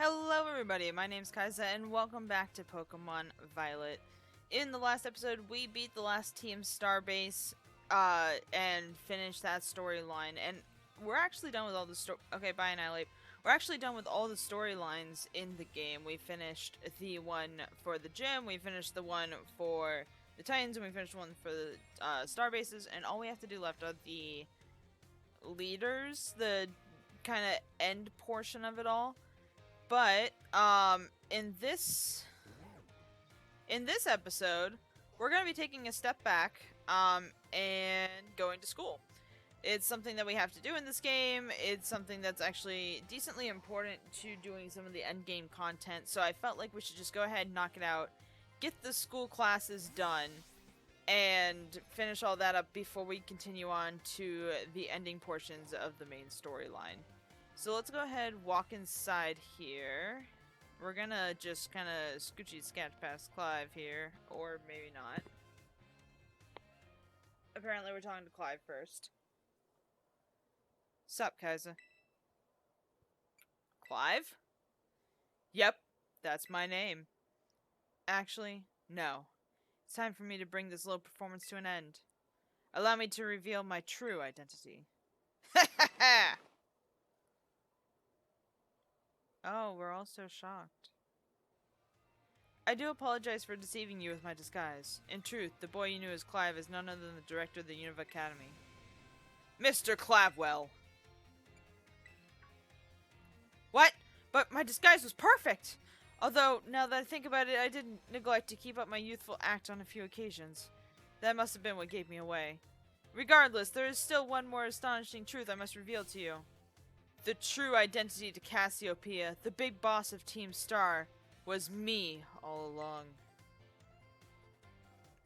Hello everybody, my name's Kaiza and welcome back to Pokemon Violet. In the last episode, we beat the last Team Starbase, and finished that storyline, and we're actually done with all the Okay, bye Annihilate. We're actually done with all the storylines in the game. We finished the one for the gym, we finished the one for the Titans, and we finished one for the, Starbases, and all we have to do left are the leaders, the kind of end portion of it all. But in this episode, we're gonna be taking a step back and going to school. It's something that we have to do in this game. It's something that's actually decently important to doing some of the end game content. So I felt like we should just go ahead and knock it out, get the school classes done, and finish all that up before we continue on to the ending portions of the main storyline. So let's go ahead, walk inside here. We're gonna just kind of scoochy scat past Clive here, or maybe not. Apparently we're talking to Clive first. Sup, Kaiser? Clive? Yep, that's my name. Actually, no. It's time for me to bring this little performance to an end. Allow me to reveal my true identity. Ha ha ha! Oh, we're all so shocked. I do apologize for deceiving you with my disguise. In truth, the boy you knew as Clive is none other than the director of the Unova Academy. Mr. Clavwell! What? But my disguise was perfect! Although, now that I think about it, I didn't neglect to keep up my youthful act on a few occasions. That must have been what gave me away. Regardless, there is still one more astonishing truth I must reveal to you. The true identity to Cassiopeia, the big boss of Team Star, was me all along.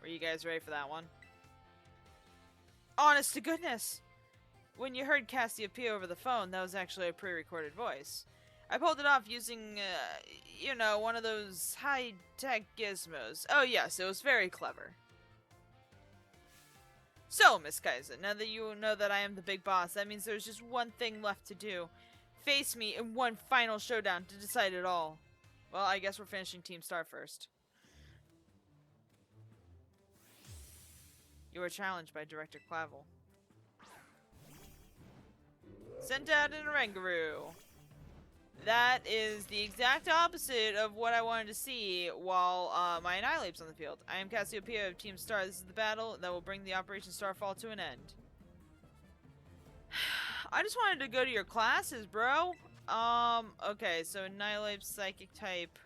Were you guys ready for that one? Honest to goodness! When you heard Cassiopeia over the phone, that was actually a pre-recorded voice. I pulled it off using, you know, one of those high-tech gizmos. Oh yes, it was very clever. So, Miss Kaizen, now that you know that I am the big boss, that means there's just one thing left to do. Face me in one final showdown to decide it all. Well, I guess we're finishing Team Star first. You were challenged by Director Clavel. Sent out in Rangaroo. That is the exact opposite of what I wanted to see while my Annihilape's on the field. I am Cassiopeia of Team Star. This is the battle that will bring the Operation Starfall to an end. I just wanted to go to your classes, bro. Okay, so Annihilape's Psychic type.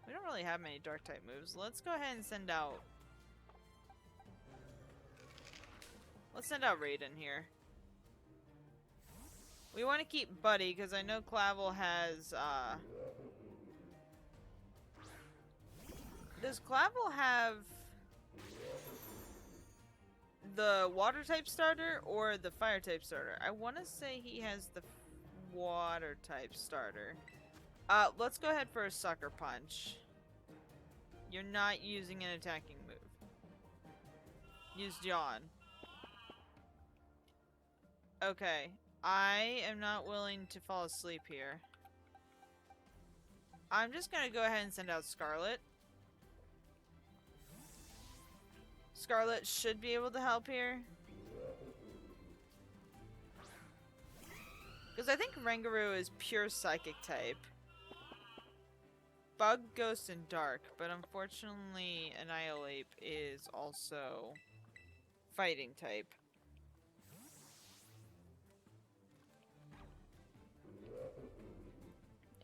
We don't really have many Dark type moves. Let's go ahead and send out... Let's send out Raiden here. We want to keep Buddy, because I know Clavel has, Does Clavel have the Water type starter or the Fire type starter? I want to say he has the Water type starter. Let's go ahead for a Sucker Punch. You're not using an attacking move. Use Yawn. Okay, I am not willing to fall asleep here. I'm just gonna go ahead and send out Scarlet. Scarlet should be able to help here. Because I think Rangaroo is pure Psychic type. Bug, Ghost, and Dark, but unfortunately Annihilape is also Fighting type.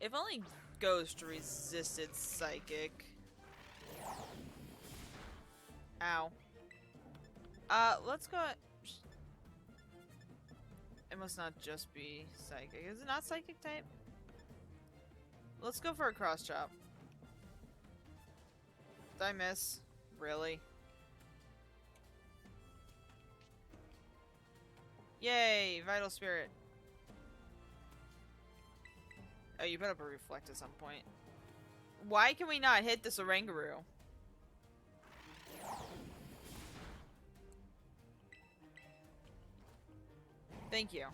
If only Ghost resisted Psychic. Ow. Let's go... It must not just be Psychic. Is it not Psychic type? Let's go for a Cross Chop. Did I miss? Really? Yay! Vital Spirit. Oh, you put up a Reflect at some point. Why can we not hit this Oranguru? Thank you.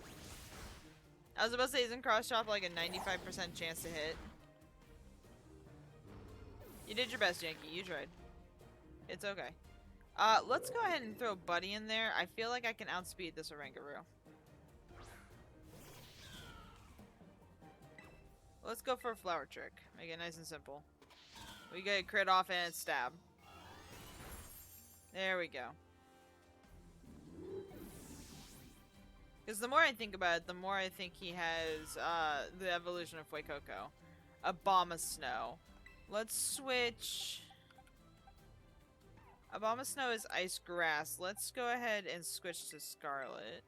I was about to say, isn't cross chop like a 95% chance to hit? You did your best, Yankee. You tried. It's okay. Let's go ahead and throw Buddy in there. I feel like I can outspeed this Orangaroo. Let's go for a flower trick. Make it nice and simple. We get a crit off and stab. There we go. Because the more I think about it, the more I think he has the evolution of Fuecoco. A Bomb of Snow. Let's switch. A Bomb of Snow is Ice Grass. Let's go ahead and switch to Scarlet.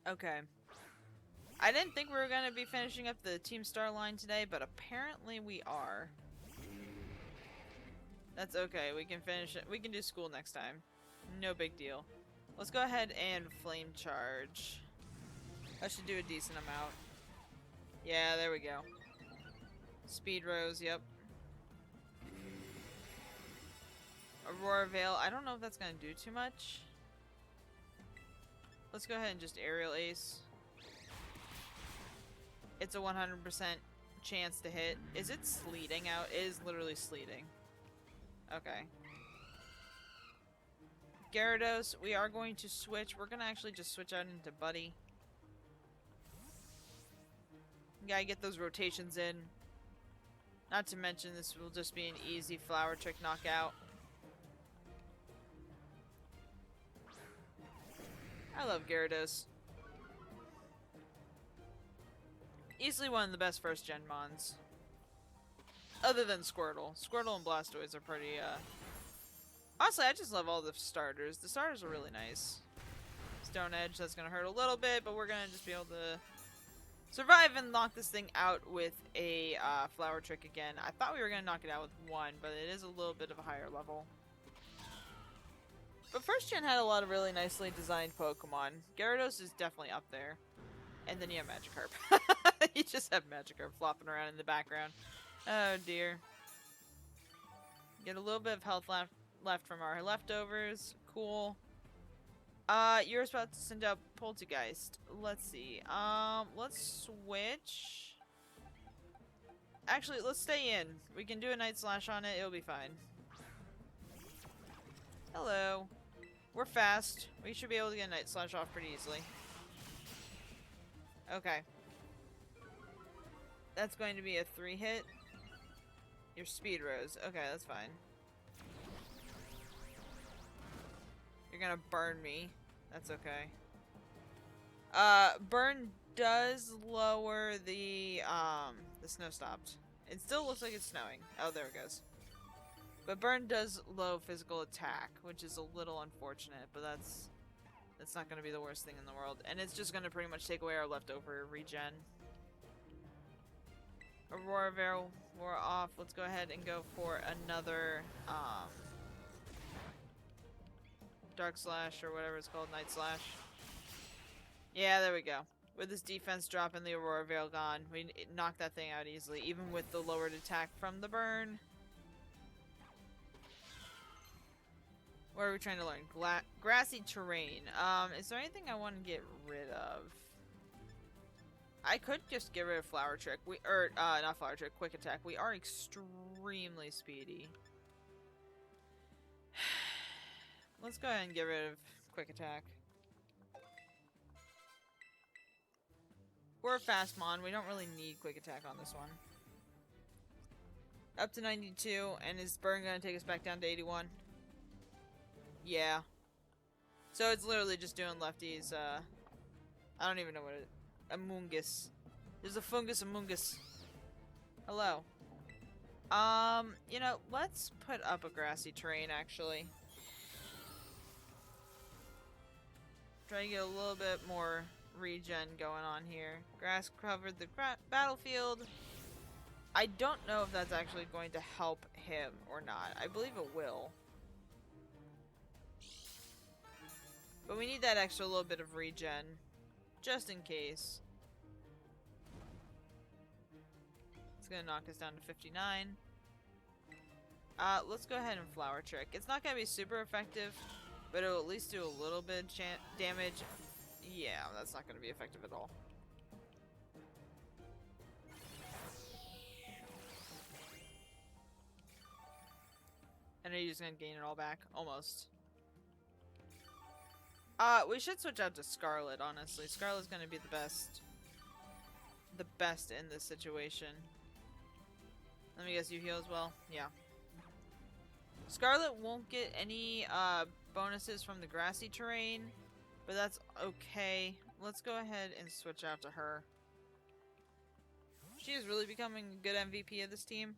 Okay. I didn't think we were going to be finishing up the Team Star line today, but apparently we are. That's okay. We can finish it. We can do school next time. No big deal. Let's go ahead and Flame Charge. That should do a decent amount. Yeah, there we go. Speed Rose, yep. Aurora Veil. I don't know if that's going to do too much. Let's go ahead and just Aerial Ace. It's a 100% chance to hit. Is it sleeting out? It is literally sleeting. Okay. Gyarados, we are going to switch. We're going to actually just switch out into Buddy. Gotta get those rotations in. Not to mention this will just be an easy flower trick knockout. I love Gyarados. Easily one of the best first gen mons. Other than Squirtle. Squirtle and Blastoise are pretty, honestly, I just love all the starters. The starters are really nice. Stone Edge, that's gonna hurt a little bit, but we're gonna just be able to survive and knock this thing out with a flower trick again. I thought we were gonna knock it out with one, but it is a little bit of a higher level. But first gen had a lot of really nicely designed Pokemon. Gyarados is definitely up there. And then you have Magikarp. You just have Magikarp flopping around in the background. Oh dear. Get a little bit of health left from our leftovers. Cool. You're about to send out Poltergeist. Let's see. Let's switch. Actually, let's stay in. We can do a Night Slash on it. It'll be fine. Hello. We're fast. We should be able to get a Night Slash off pretty easily. Okay. That's going to be a 3-hit. Your Speed Rose. Okay, that's fine. You're gonna burn me. That's okay. Burn does lower the snow stopped. It still looks like it's snowing. Oh, there it goes. But burn does low physical attack, which is a little unfortunate, but that's not gonna be the worst thing in the world. And it's just gonna pretty much take away our leftover regen. Aurora Veil wore off. Let's go ahead and go for another Dark Slash or whatever it's called, Night Slash. Yeah, there we go. With this defense drop and the Aurora Veil gone, we knocked that thing out easily, even with the lowered attack from the burn. What are we trying to learn? Grassy terrain. Is there anything I want to get rid of? I could just get rid of Flower Trick. Not Flower Trick, Quick Attack. We are extremely speedy. Let's go ahead and get rid of Quick Attack. We're a fast mon. We don't really need Quick Attack on this one. Up to 92, and is Burn gonna take us back down to 81? Yeah. So it's literally just doing lefties, I don't even know what it is. Amoongus. There's a fungus Amoongus. Hello. You know, let's put up a grassy terrain, actually. Try to get a little bit more regen going on here. Grass covered the battlefield. I don't know if that's actually going to help him or not. I believe it will. But we need that extra little bit of regen. Just in case. It's gonna knock us down to 59. Let's go ahead and Flower Trick. It's not gonna be super effective, but it'll at least do a little bit of damage. Yeah, that's not gonna be effective at all. And are you just gonna gain it all back? Almost. We should switch out to Scarlet, honestly. Scarlet's gonna be the best. The best in this situation. Let me guess, you heal as well? Yeah. Scarlet won't get any, bonuses from the grassy terrain, but that's okay. Let's go ahead and switch out to her. She is really becoming a good MVP of this team.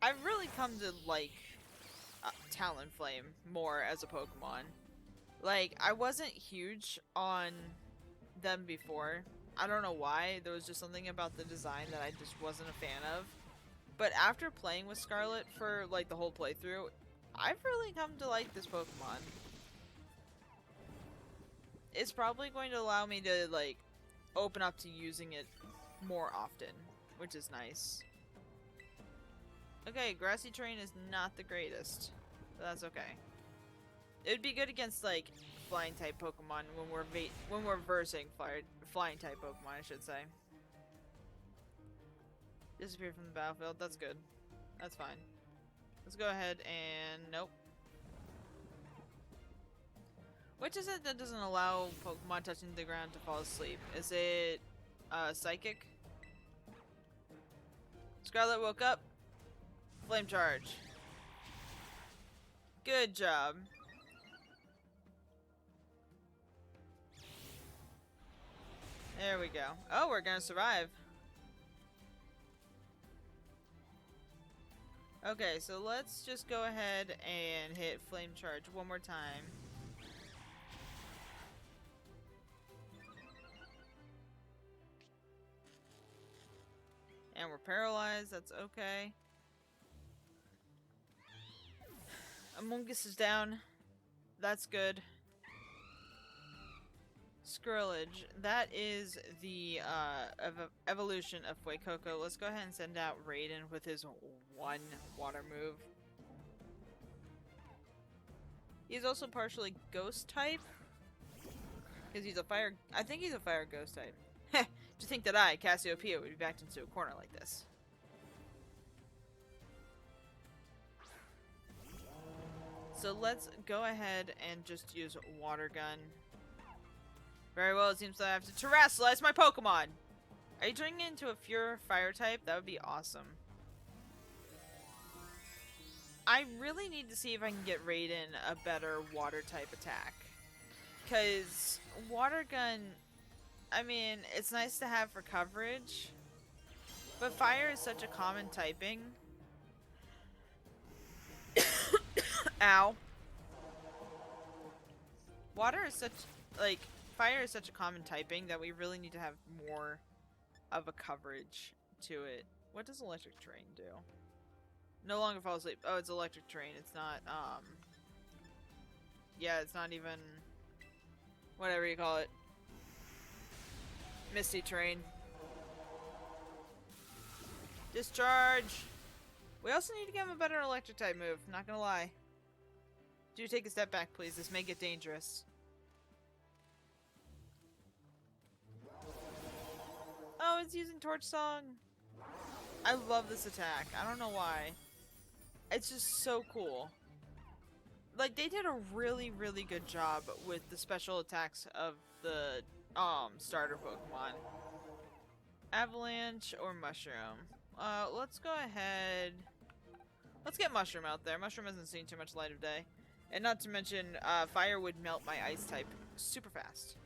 I've really come to like Talonflame more as a Pokemon. Like, I wasn't huge on them before. I don't know why. There was just something about the design that I just wasn't a fan of. But after playing with Scarlet for like the whole playthrough, I've really come to like this Pokemon. It's probably going to allow me to like open up to using it more often, which is nice. Okay, grassy terrain is not the greatest, but that's okay. It would be good against like flying type Pokemon when we're versing flying type Pokemon, I should say. Disappear from the battlefield. That's good. That's fine. Let's go ahead and nope. Which is it that doesn't allow Pokemon touching the ground to fall asleep? Is it Psychic? Scarlet woke up. Flame charge. Good job. There we go. Oh, we're gonna survive. Okay, so let's just go ahead and hit Flame Charge one more time. And we're paralyzed, that's okay. Amoonguss is down. That's good. Skrillage. That is the evolution of Fuecoco. Let's go ahead and send out Raiden with his one water move. He's also partially ghost type. Because he's a fire... I think he's a fire ghost type. Heh! To think that I, Cassiopeia, would be backed into a corner like this. So let's go ahead and just use Water Gun. Very well, it seems that I have to terrestrialize my Pokemon! Are you turning it into a pure fire type? That would be awesome. I really need to see if I can get Raiden a better water type attack. Because Water Gun, I mean, it's nice to have for coverage. But fire is such a common typing. Ow. Water is such, like, fire is such a common typing that we really need to have more of a coverage to it. What does electric terrain do? No longer fall asleep. Oh, it's electric terrain. It's not, yeah, it's not even, whatever you call it. Misty terrain. Discharge! We also need to give him a better electric type move, not gonna lie. Do take a step back, please. This may get dangerous. Oh, it's using Torch Song. I love this attack. I don't know why. It's just so cool. Like, they did a really, really good job with the special attacks of the, starter Pokemon. Avalanche or Mushroom? Let's go ahead. Let's get Mushroom out there. Mushroom hasn't seen too much light of day. And not to mention, Fire would melt my Ice type super fast.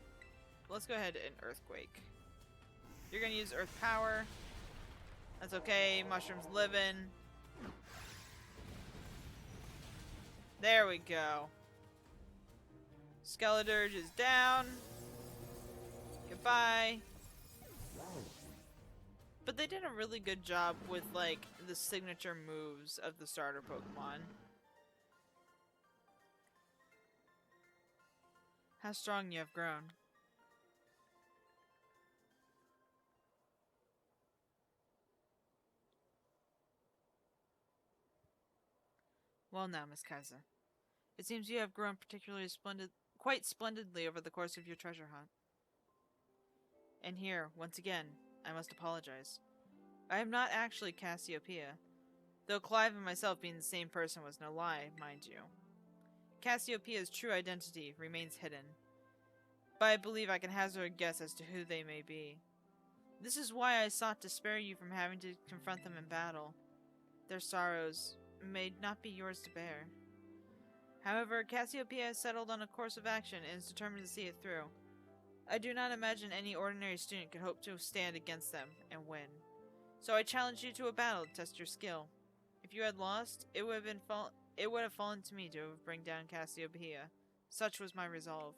Let's go ahead and Earthquake. You're gonna use Earth Power. That's okay. Mushroom's living. There we go. Skeledirge is down. Goodbye. But they did a really good job with, like, the signature moves of the starter Pokemon. How strong you have grown. Well now, Miss Kaiser. It seems you have grown quite splendidly over the course of your treasure hunt. And here, once again, I must apologize. I am not actually Cassiopeia, though Clive and myself being the same person was no lie, mind you. Cassiopeia's true identity remains hidden, but I believe I can hazard a guess as to who they may be. This is why I sought to spare you from having to confront them in battle. Their sorrows may not be yours to bear. However, Cassiopeia has settled on a course of action and is determined to see it through. I do not imagine any ordinary student could hope to stand against them and win. So I challenge you to a battle to test your skill. If you had lost, it would have fallen to me to bring down Cassiopeia. Such was my resolve.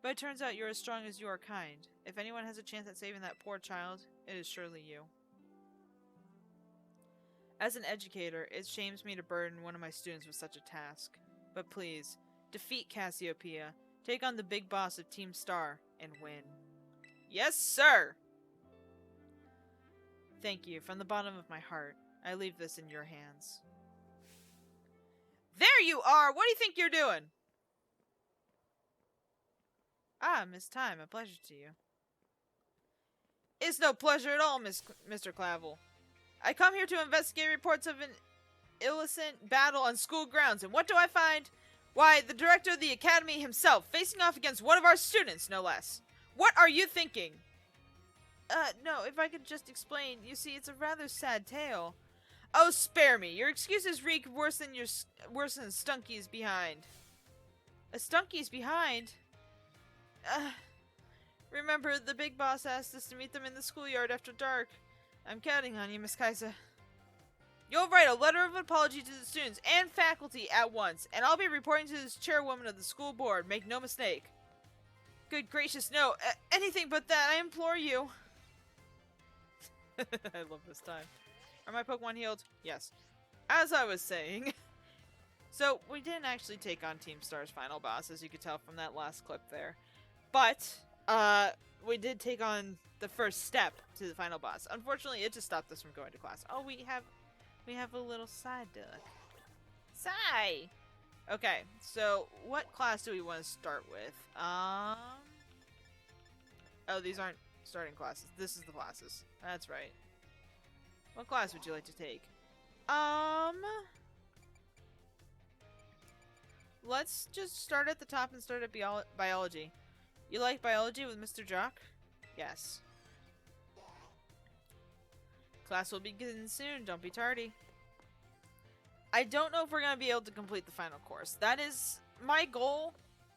But it turns out you're as strong as you are kind. If anyone has a chance at saving that poor child, it is surely you. As an educator, it shames me to burden one of my students with such a task. But please, defeat Cassiopeia, take on the big boss of Team Star, and win. Yes, sir! Thank you, from the bottom of my heart. I leave this in your hands. There you are! What do you think you're doing? Ah, Miss Time, a pleasure to you. It's no pleasure at all, Mr. Clavel. I come here to investigate reports of an illicit battle on school grounds, and what do I find? Why, the director of the academy himself, facing off against one of our students, no less. What are you thinking? No, if I could just explain. You see, it's a rather sad tale. Oh, spare me. Your excuses reek worse than Stunky's behind. A Stunky's behind? Remember, the big boss asked us to meet them in the schoolyard after dark. I'm counting on you, Miss Kaiser. You'll write a letter of apology to the students and faculty at once, and I'll be reporting to the chairwoman of the school board. Make no mistake. Good gracious, no. Anything but that, I implore you. I love this time. Are my Pokemon healed? Yes. As I was saying. So, we didn't actually take on Team Star's final boss, as you could tell from that last clip there. But, we did take on the first step to the final boss. Unfortunately, it just stopped us from going to class. Oh, we have a little side duck. Sigh! Okay, so what class do we want to start with? Oh, these aren't starting classes. This is the classes. That's right. What class would you like to take? Let's just start at the top and start at biology. You like biology with Mr. Jock? Yes. Class will begin soon. Don't be tardy. I don't know if we're going to be able to complete the final course. That is my goal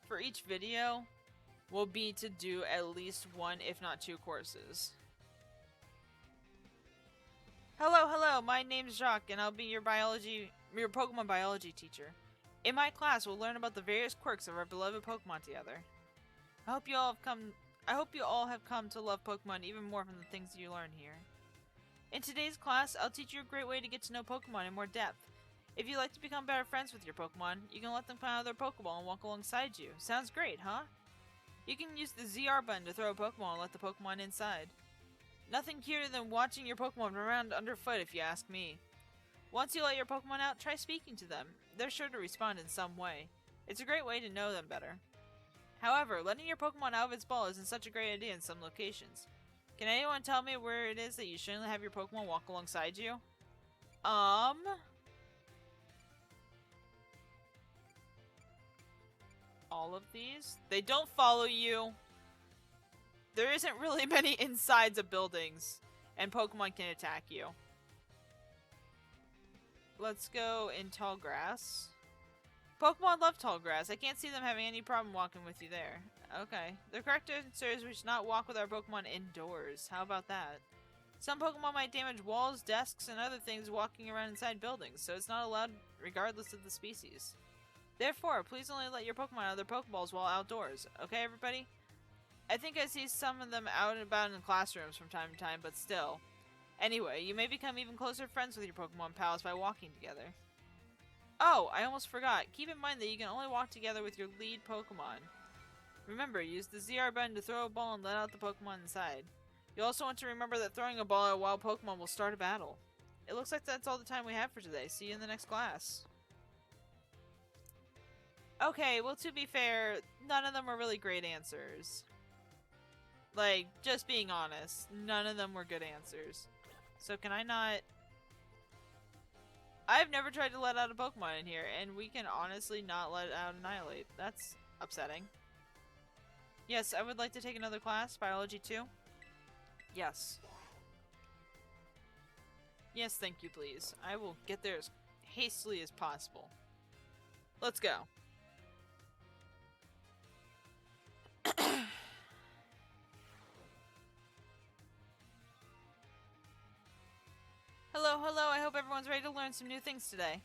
for each video, will be to do at least one, if not two courses. Hello, my name's Jacques, and I'll be your Pokemon biology teacher. In my class, we'll learn about the various quirks of our beloved Pokemon together. I hope you all have come to love Pokemon even more from the things you learn here. In today's class, I'll teach you a great way to get to know Pokemon in more depth. If you'd like to become better friends with your Pokemon, you can let them climb out of their Pokeball and walk alongside you. Sounds great, huh? You can use the ZR button to throw a Pokemon and let the Pokemon inside. Nothing cuter than watching your Pokemon run around underfoot, if you ask me. Once you let your Pokemon out, try speaking to them. They're sure to respond in some way. It's a great way to know them better. However, letting your Pokemon out of its ball isn't such a great idea in some locations. Can anyone tell me where it is that you shouldn't have your Pokemon walk alongside you? All of these? They don't follow you. There isn't really many insides of buildings, and Pokemon can attack you. Let's go in tall grass. Pokemon love tall grass. I can't see them having any problem walking with you there. Okay. The correct answer is we should not walk with our Pokemon indoors. How about that? Some Pokemon might damage walls, desks, and other things walking around inside buildings, so it's not allowed regardless of the species. Therefore, please only let your Pokemon out of their Pokeballs while outdoors. Okay, everybody? I think I see some of them out and about in classrooms from time to time, but still. Anyway, you may become even closer friends with your Pokemon pals by walking together. Oh, I almost forgot. Keep in mind that you can only walk together with your lead Pokemon. Remember, use the ZR button to throw a ball and let out the Pokemon inside. You also want to remember that throwing a ball at a wild Pokemon will start a battle. It looks like that's all the time we have for today. See you in the next class. Okay, well, to be fair, none of them were really great answers. Like, just being honest, none of them were good answers. So can I not... I've never tried to let out a Pokemon in here, and we can honestly not let out Annihilate. That's upsetting. Yes, I would like to take another class, Biology 2. Yes. Yes, thank you, please. I will get there as hastily as possible. Let's go. Hello, hello, I hope everyone's ready to learn some new things today.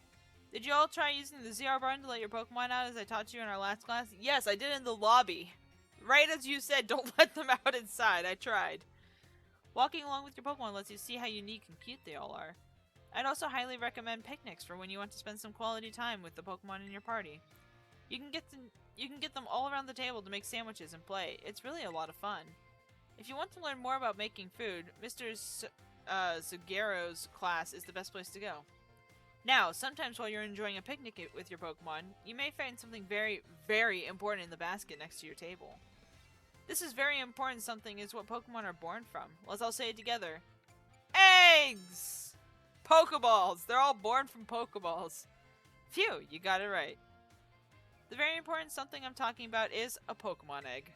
Did you all try using the ZR button to let your Pokemon out as I taught you in our last class? Yes, I did in the lobby. Right as you said, don't let them out inside. I tried. Walking along with your Pokemon lets you see how unique and cute they all are. I'd also highly recommend picnics for when you want to spend some quality time with the Pokemon in your party. You can get them all around the table to make sandwiches and play. It's really a lot of fun. If you want to learn more about making food, Mr. Sugaro's class is the best place to go. Now, sometimes while you're enjoying a picnic with your Pokemon, you may find something very, very important in the basket next to your table. This is very important something is what Pokemon are born from. Let's all say it together. Eggs! Pokeballs! They're all born from Pokeballs. Phew, you got it right. The very important something I'm talking about is a Pokemon egg.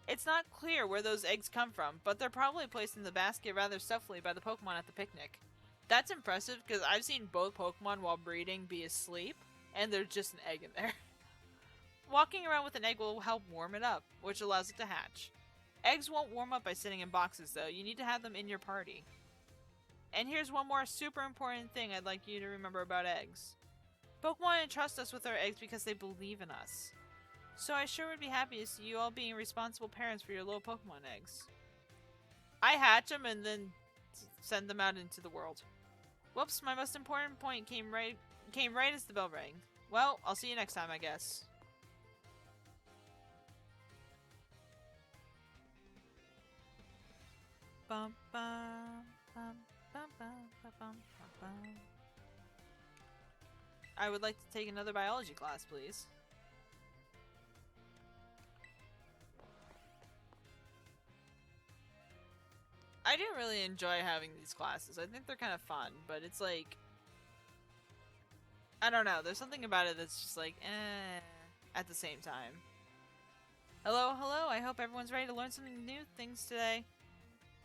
It's not clear where those eggs come from, but they're probably placed in the basket rather stealthily by the Pokemon at the picnic. That's impressive because I've seen both Pokemon while breeding be asleep, and there's just an egg in there. Walking around with an egg will help warm it up, which allows it to hatch. Eggs won't warm up by sitting in boxes though, you need to have them in your party. And here's one more super important thing I'd like you to remember about eggs. Pokemon entrust us with our eggs because they believe in us. So I sure would be happy to see you all being responsible parents for your little Pokemon eggs. I hatch them and then send them out into the world. Whoops, my most important point came right as the bell rang. Well, I'll see you next time, I guess. Bum, bum, bum, bum, bum, bum, bum, bum. I would like to take another biology class, please. I do really enjoy having these classes. I think they're kind of fun, but it's like... I don't know, there's something about it that's just like, at the same time. Hello, hello, I hope everyone's ready to learn something new things today.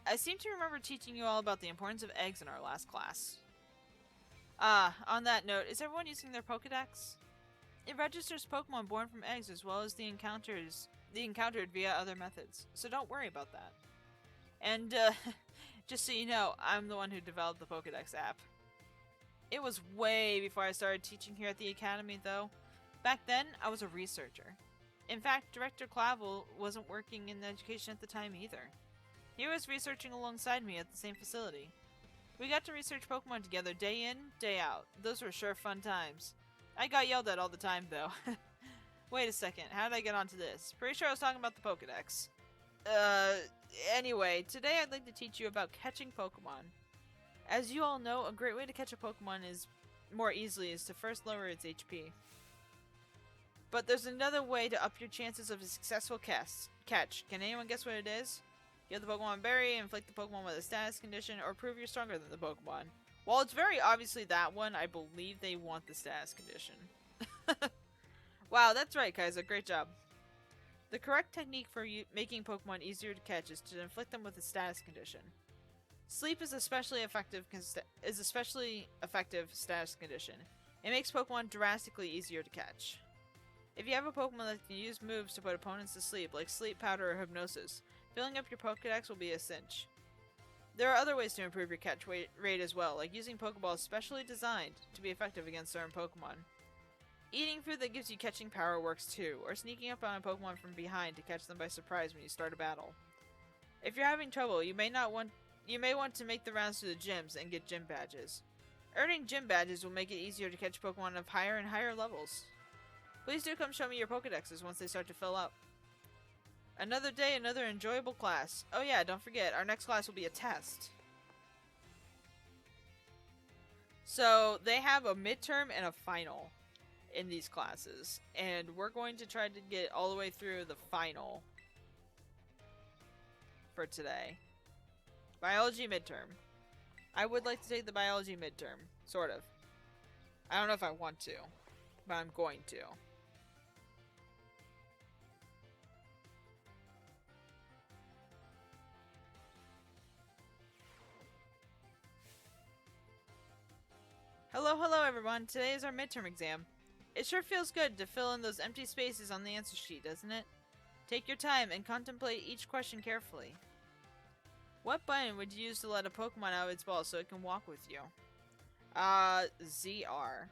I seem to remember teaching you all about the importance of eggs in our last class. On that note, is everyone using their Pokedex? It registers Pokemon born from eggs as well as the encountered via other methods, so don't worry about that. And, just so you know, I'm the one who developed the Pokedex app. It was way before I started teaching here at the Academy, though. Back then, I was a researcher. In fact, Director Clavel wasn't working in education at the time either. He was researching alongside me at the same facility. We got to research Pokemon together day in, day out. Those were sure fun times. I got yelled at all the time, though. Wait a second, how did I get onto this? Pretty sure I was talking about the Pokedex. Anyway, today I'd like to teach you about catching Pokemon. As you all know, a great way to catch a Pokemon more easily is to first lower its HP. But there's another way to up your chances of a successful catch. Can anyone guess what it is? Get the Pokemon Berry, inflict the Pokemon with a status condition, or prove you're stronger than the Pokemon. While it's very obviously that one, I believe they want the status condition. Wow, that's right, Kaiser. Great job. The correct technique for making Pokemon easier to catch is to inflict them with a status condition. Sleep is especially effective status condition. It makes Pokemon drastically easier to catch. If you have a Pokemon that can use moves to put opponents to sleep, like Sleep Powder or Hypnosis, filling up your Pokedex will be a cinch. There are other ways to improve your catch rate as well, like using Pokeballs specially designed to be effective against certain Pokemon. Eating food that gives you catching power works too, or sneaking up on a Pokemon from behind to catch them by surprise when you start a battle. If you're having trouble, you may want to make the rounds to the gyms and get gym badges. Earning gym badges will make it easier to catch Pokemon of higher and higher levels. Please do come show me your Pokedexes once they start to fill up. Another day, another enjoyable class. Oh yeah, don't forget, our next class will be a test. So, they have a midterm and a final. in these classes, and we're going to try to get all the way through the final for today. Biology midterm. I would like to take the biology midterm, sort of. I don't know if I want to, but I'm going to. Hello everyone. Today is our midterm exam. It sure feels good to fill in those empty spaces on the answer sheet, doesn't it? Take your time and contemplate each question carefully. What button would you use to let a Pokemon out of its ball so it can walk with you? ZR.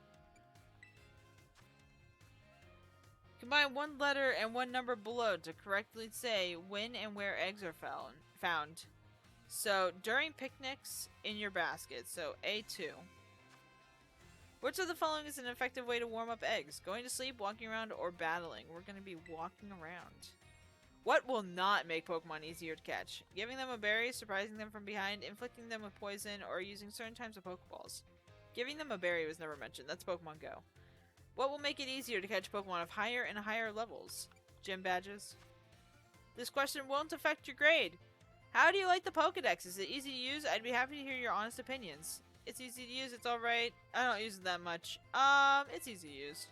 Combine one letter and one number below to correctly say when and where eggs are found. So, during picnics, in your basket. So, A2. Which of the following is an effective way to warm up eggs? Going to sleep, walking around, or battling? We're going to be walking around. What will not make Pokemon easier to catch? Giving them a berry, surprising them from behind, inflicting them with poison, or using certain types of Pokeballs? Giving them a berry was never mentioned. That's Pokemon Go. What will make it easier to catch Pokemon of higher and higher levels? Gym badges? This question won't affect your grade. How do you like the Pokedex? Is it easy to use? I'd be happy to hear your honest opinions. It's easy to use, it's alright. I don't use it that much. It's easy to use.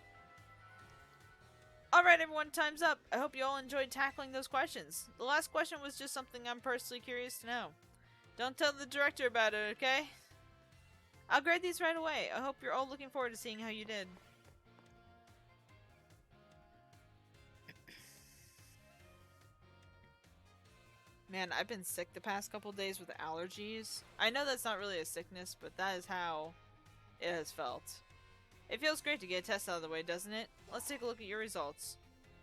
Alright everyone, time's up. I hope you all enjoyed tackling those questions. The last question was just something I'm personally curious to know. Don't tell the director about it, okay? I'll grade these right away. I hope you're all looking forward to seeing how you did. Man, I've been sick the past couple days with allergies. I know that's not really a sickness, but that is how it has felt. It feels great to get a test out of the way, doesn't it? Let's take a look at your results.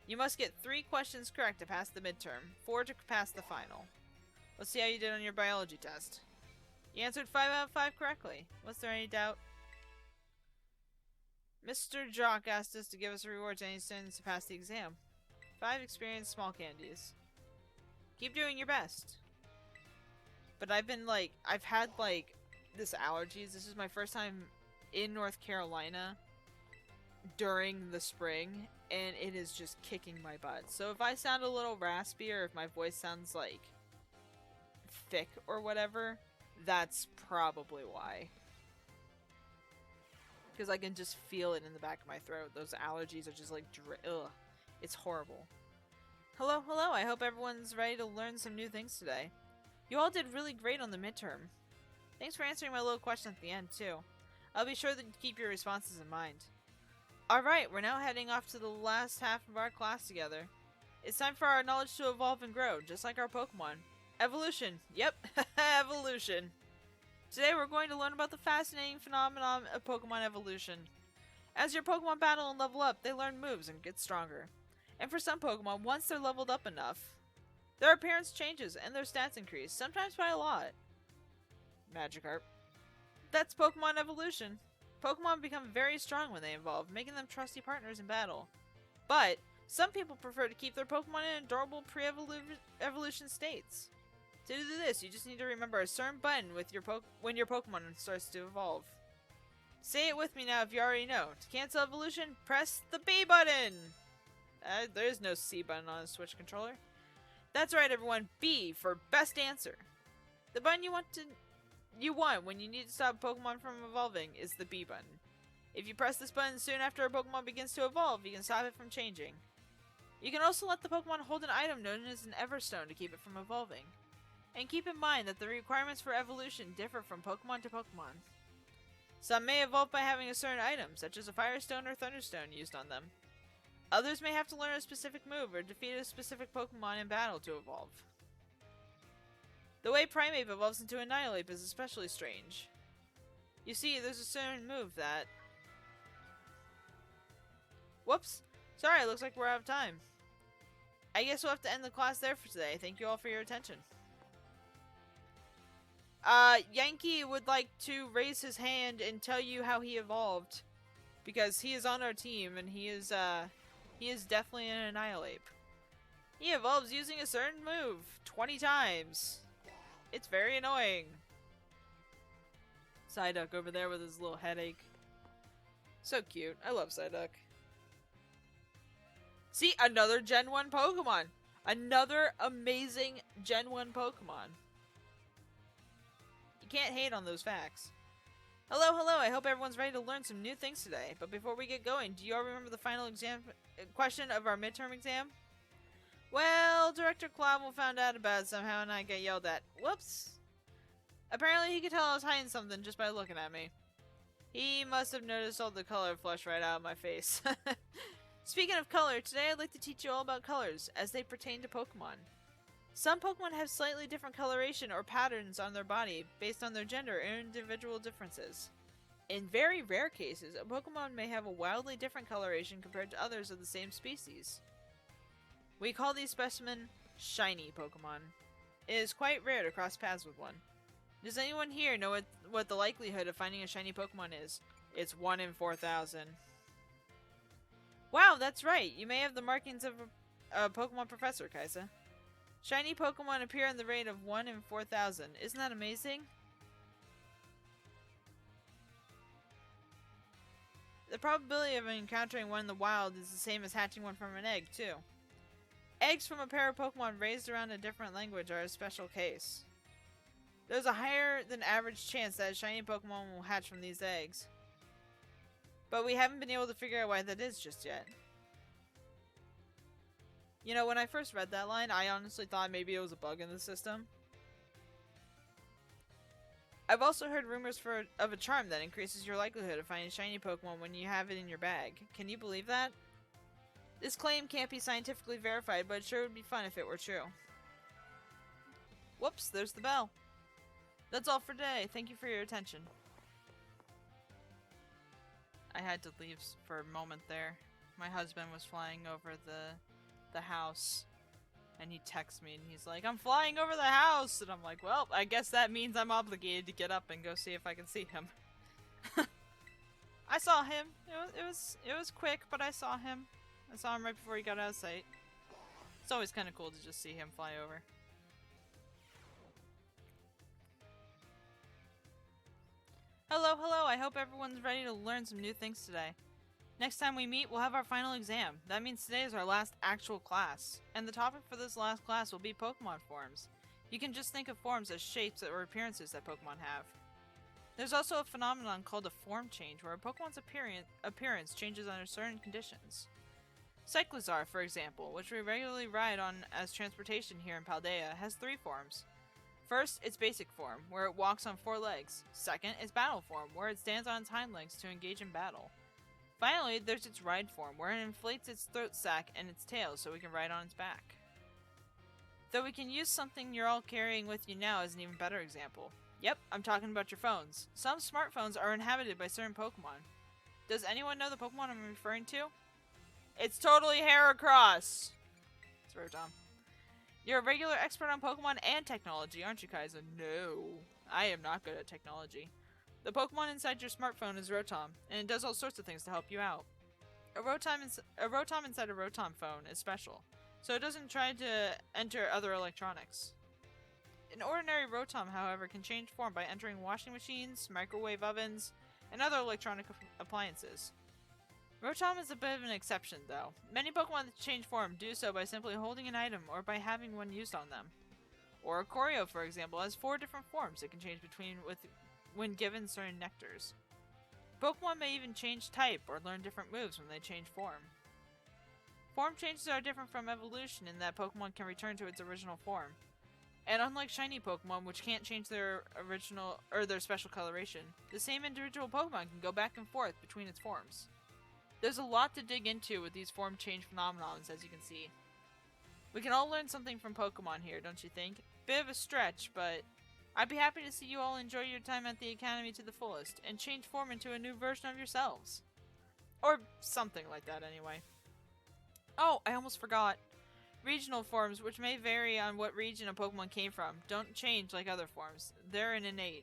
You must get 3 questions correct to pass the midterm, 4 to pass the final. Let's see how you did on your biology test. You answered 5 out of 5 correctly. Was there any doubt? Mr. Jock asked us to give us a reward to any students to pass the exam. 5 experience small candies. Keep doing your best. But I've had this allergies. This is my first time in North Carolina during the spring, and it is just kicking my butt. So if I sound a little raspy or if my voice sounds like thick or whatever, that's probably why. Because I can just feel it in the back of my throat. Those allergies are just like, ugh. It's horrible. Hello, I hope everyone's ready to learn some new things today. You all did really great on the midterm. Thanks for answering my little question at the end, too. I'll be sure to keep your responses in mind. Alright, we're now heading off to the last half of our class together. It's time for our knowledge to evolve and grow, just like our Pokemon. Evolution. Yep, evolution. Today we're going to learn about the fascinating phenomenon of Pokemon evolution. As your Pokemon battle and level up, they learn moves and get stronger. And for some Pokemon, once they're leveled up enough, their appearance changes and their stats increase, sometimes by a lot. Magikarp. That's Pokemon evolution. Pokemon become very strong when they evolve, making them trusty partners in battle. But some people prefer to keep their Pokemon in adorable pre-evolution states. To do this, you just need to remember a certain button with when your Pokemon starts to evolve. Say it with me now if you already know. To cancel evolution, press the B button! There is no C button on a Switch controller. That's right, everyone. B for best answer. The button you want when you need to stop a Pokemon from evolving is the B button. If you press this button soon after a Pokemon begins to evolve, you can stop it from changing. You can also let the Pokemon hold an item known as an Everstone to keep it from evolving. And keep in mind that the requirements for evolution differ from Pokemon to Pokemon. Some may evolve by having a certain item, such as a Firestone or Thunderstone used on them. Others may have to learn a specific move or defeat a specific Pokemon in battle to evolve. The way Primeape evolves into Annihilape is especially strange. You see, there's a certain move that... Whoops! Sorry, it looks like we're out of time. I guess we'll have to end the class there for today. Thank you all for your attention. Yankee would like to raise his hand and tell you how he evolved. Because he is on our team and he is definitely an Annihilape. He evolves using a certain move 20 times. It's very annoying. Psyduck over there with his little headache. So cute. I love Psyduck. See, another Gen 1 Pokemon. Another amazing Gen 1 Pokemon. You can't hate on those facts. Hello, hello, I hope everyone's ready to learn some new things today. But before we get going, do you all remember the final exam question of our midterm exam? Well, Director Clavel found out about it somehow and I got yelled at. Whoops. Apparently he could tell I was hiding something just by looking at me. He must have noticed all the color flushed right out of my face. Speaking of color, today I'd like to teach you all about colors as they pertain to Pokemon. Some Pokemon have slightly different coloration or patterns on their body based on their gender and individual differences. In very rare cases, a Pokemon may have a wildly different coloration compared to others of the same species. We call these specimens shiny Pokemon. It is quite rare to cross paths with one. Does anyone here know what the likelihood of finding a shiny Pokemon is? It's 1 in 4,000. Wow, that's right. You may have the markings of a Pokemon professor, Kaisa. Shiny Pokemon appear in the rate of 1 in 4,000. Isn't that amazing? The probability of encountering one in the wild is the same as hatching one from an egg, too. Eggs from a pair of Pokemon raised around a different language are a special case. There's a higher than average chance that a shiny Pokemon will hatch from these eggs. But we haven't been able to figure out why that is just yet. You know, when I first read that line, I honestly thought maybe it was a bug in the system. I've also heard rumors of a charm that increases your likelihood of finding shiny Pokemon when you have it in your bag. Can you believe that? This claim can't be scientifically verified, but it sure would be fun if it were true. Whoops, there's the bell. That's all for today. Thank you for your attention. I had to leave for a moment there. My husband was flying over the house, and he texts me and he's like, "I'm flying over the house!" And I'm like, well, I guess that means I'm obligated to get up and go see if I can see him. I saw him. It was quick, but I saw him. I saw him right before he got out of sight. It's always kind of cool to just see him fly over. Hello, hello, I hope everyone's ready to learn some new things today. Next time we meet, we'll have our final exam. That means today is our last actual class. And the topic for this last class will be Pokemon forms. You can just think of forms as shapes or appearances that Pokemon have. There's also a phenomenon called a form change, where a Pokemon's appearance changes under certain conditions. Cyclizar, for example, which we regularly ride on as transportation here in Paldea, has 3 forms. First, its basic form, where it walks on 4 legs. Second, its battle form, where it stands on its hind legs to engage in battle. Finally, there's its ride form, where it inflates its throat sac and its tail so we can ride on its back. Though we can use something you're all carrying with you now as an even better example. Yep, I'm talking about your phones. Some smartphones are inhabited by certain Pokemon. Does anyone know the Pokemon I'm referring to? It's totally Heracross! It's Rotom. You're a regular expert on Pokemon and technology, aren't you, Kaisa? No, I am not good at technology. The Pokemon inside your smartphone is Rotom, and it does all sorts of things to help you out. A Rotom inside a Rotom phone is special, so it doesn't try to enter other electronics. An ordinary Rotom, however, can change form by entering washing machines, microwave ovens, and other electronic appliances. Rotom is a bit of an exception, though. Many Pokemon that change form do so by simply holding an item or by having one used on them. Oricorio, for example, has 4 different forms it can change between when given certain nectars. Pokemon may even change type or learn different moves when they change form. Form changes are different from evolution in that Pokemon can return to its original form. And unlike shiny Pokemon, which can't change their original or their special coloration, the same individual Pokemon can go back and forth between its forms. There's a lot to dig into with these form change phenomenons, as you can see. We can all learn something from Pokemon here, don't you think? Bit of a stretch, but I'd be happy to see you all enjoy your time at the Academy to the fullest, and change form into a new version of yourselves. Or something like that, anyway. Oh, I almost forgot. Regional forms, which may vary on what region a Pokemon came from, don't change like other forms. They're an innate.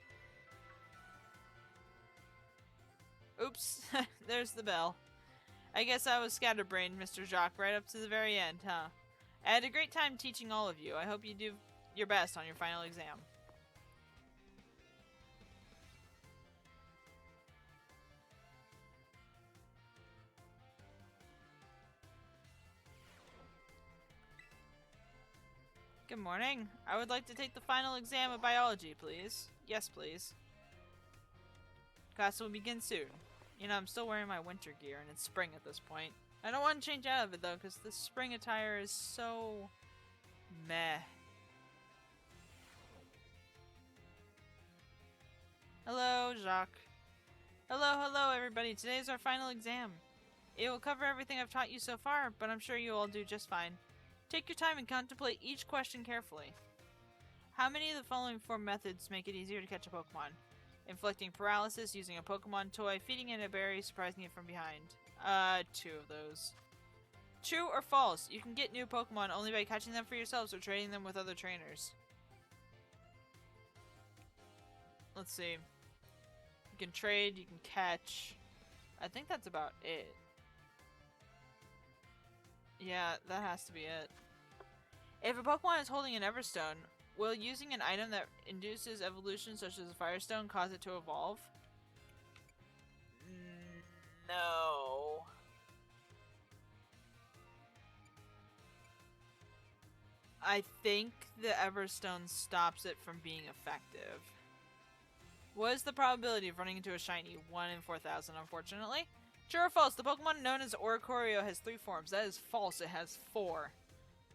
Oops, there's the bell. I guess I was scatterbrained, Mr. Jacques, right up to the very end, huh? I had a great time teaching all of you. I hope you do your best on your final exam. Good morning. I would like to take the final exam of biology, please. Yes, please. Class will begin soon. You know, I'm still wearing my winter gear, and it's spring at this point. I don't want to change out of it, though, because the spring attire is so... meh. Hello, Jacques. Hello, everybody. Today is our final exam. It will cover everything I've taught you so far, but I'm sure you'll all do just fine. Take your time and contemplate each question carefully. How many of the following 4 methods make it easier to catch a Pokemon? Inflicting paralysis, using a Pokemon toy, feeding it a berry, surprising it from behind. 2 of those. True or false? You can get new Pokemon only by catching them for yourselves or trading them with other trainers. Let's see. You can trade, you can catch. I think that's about it. Yeah, that has to be it. If a Pokemon is holding an Everstone, will using an item that induces evolution, such as a Firestone, cause it to evolve? No. I think the Everstone stops it from being effective. What is the probability of running into a shiny? 1 in 4,000, unfortunately. True or false? The Pokemon known as Oricorio has 3 forms. That is false. It has 4.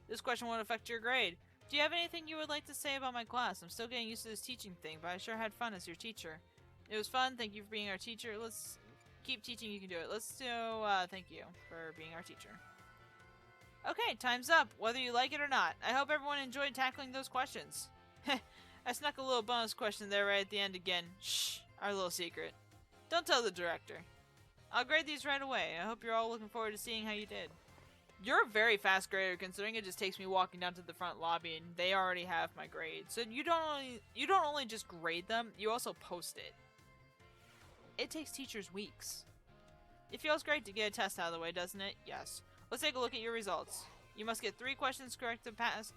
This question won't affect your grade. Do you have anything you would like to say about my class? I'm still getting used to this teaching thing, but I sure had fun as your teacher. It was fun. Thank you for being our teacher. Let's keep teaching. You can do it. Let's do, thank you for being our teacher. Okay, time's up, whether you like it or not. I hope everyone enjoyed tackling those questions. I snuck a little bonus question there right at the end again. Shh, our little secret. Don't tell the director. I'll grade these right away. I hope you're all looking forward to seeing how you did. You're a very fast grader, considering it just takes me walking down to the front lobby and they already have my grade. So you don't only just grade them, you also post it. It takes teachers weeks. It feels great to get a test out of the way, doesn't it? Yes. Let's take a look at your results. You must get 3 questions correct to pass.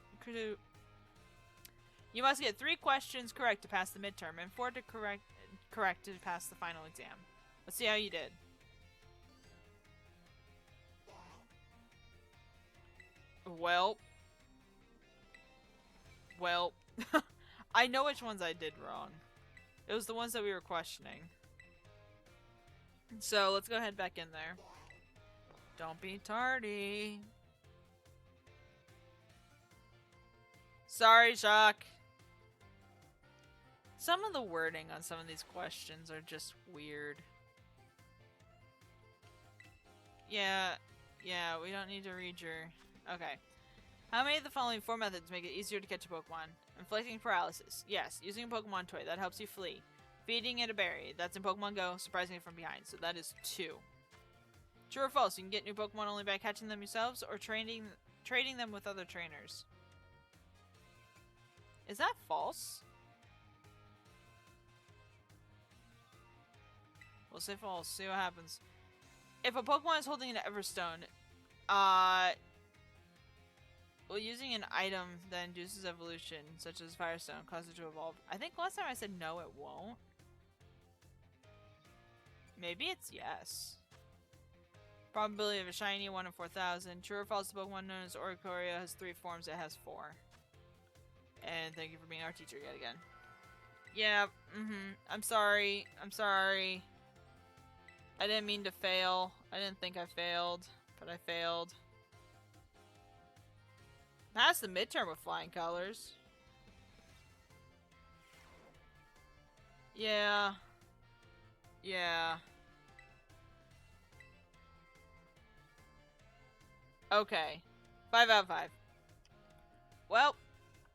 You must get 3 questions correct to pass the midterm, and 4 to correct to pass the final exam. Let's see how you did. Well, I know which ones I did wrong. It was the ones that we were questioning. So let's go ahead back in there. Don't be tardy. Sorry, Jacques. Some of the wording on some of these questions are just weird. Yeah, we don't need to read your... Okay. How many of the following 4 methods make it easier to catch a Pokemon? Inflicting paralysis. Yes. Using a Pokemon toy. That helps you flee. Feeding it a berry. That's in Pokemon Go. Surprising it from behind. So that is 2. True or false? You can get new Pokemon only by catching them yourselves or trading them with other trainers. Is that false? We'll say false. See what happens. If a Pokemon is holding an Everstone, well, using an item that induces evolution, such as Firestone, causes it to evolve. I think last time I said no, it won't. Maybe it's yes. Probability of a shiny, 1 in 4,000. True or false, the Pokemon known as Oricorio has 3 forms. It has 4. And thank you for being our teacher yet again. Yeah, I'm sorry. I didn't mean to fail. I didn't think I failed, but I failed. Passed the midterm with flying colors. Yeah. Okay. 5 out of 5. Well,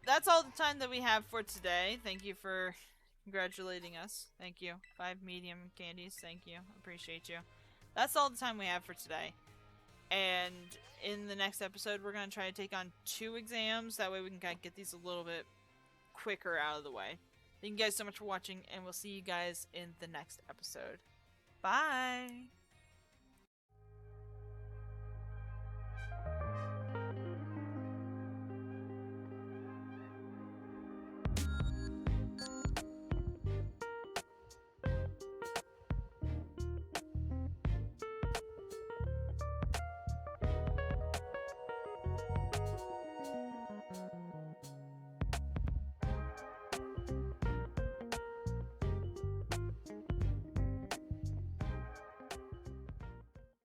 that's all the time that we have for today. Thank you for congratulating us. Thank you. 5 medium candies. Thank you. Appreciate you. That's all the time we have for today. And in the next episode, we're going to try to take on 2 exams. That way we can kind of get these a little bit quicker out of the way. Thank you guys so much for watching, and we'll see you guys in the next episode. Bye!